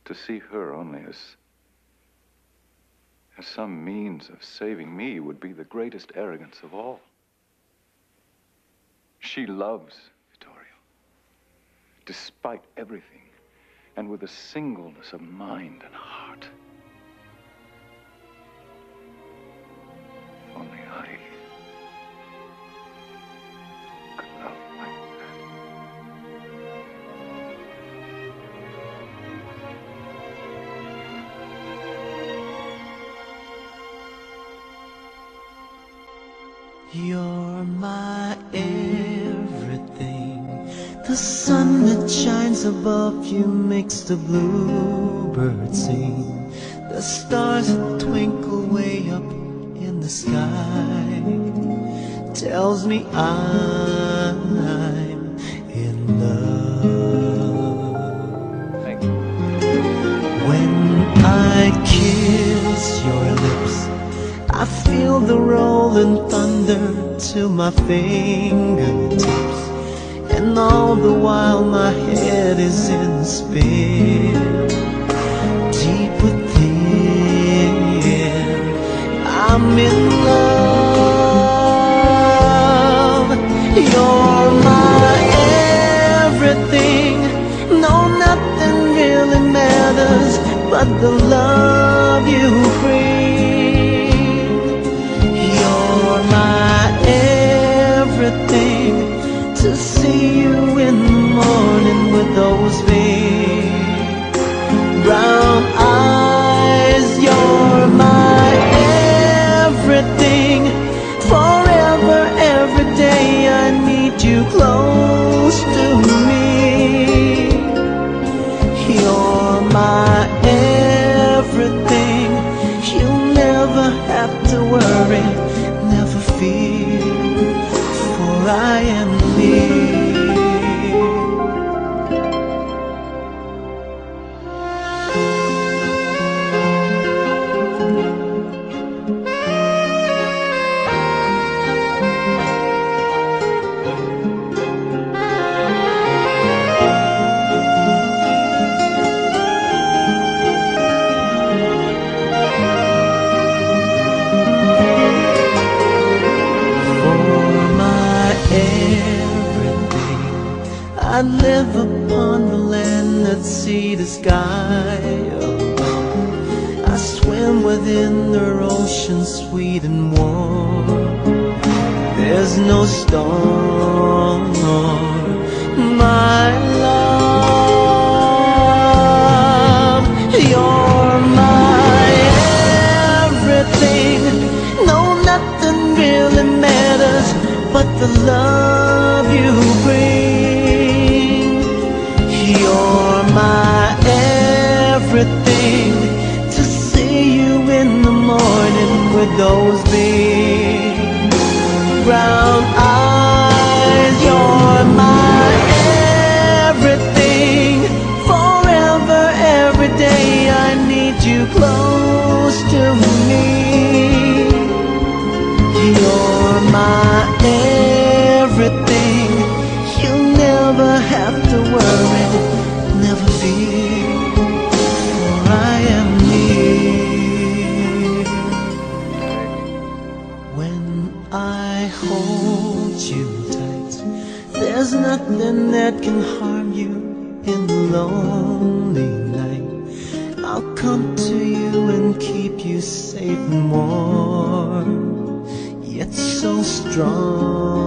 to see her only as some means of saving me would be the greatest arrogance of all. She loves Vittorio, despite everything, and with a singleness of mind and heart. If only I could love like that. You're my everything. The sun that shines above you makes the bluebirds sing. The stars that twinkle way up in the sky tells me I'm in love. Thank you. When I kiss your lips, I feel the rolling thunder to my fingertips, and all the while my head is in spin. Deep within, I'm in love. You're my everything. No, nothing really matters but the love you bring. Everything, to see you in the morning with those big brown eyes. You're my everything. Forever, every day I need you close to me. You're my everything. You never have to worry, never fear, I am me. I live upon the land that see the sky above. I swim within their ocean sweet and warm. There's no storm, my love. You're my everything. No, nothing really matters but the love you bring. You're my everything. To see you in the morning with those big brown eyes. You're my everything. Forever, every day I need you close to me. You're my everything. You never have to worry, never fear, for I am near. When I hold you tight, there's nothing that can harm you in the lonely night. I'll come to you and keep you safe and warm, yet so strong.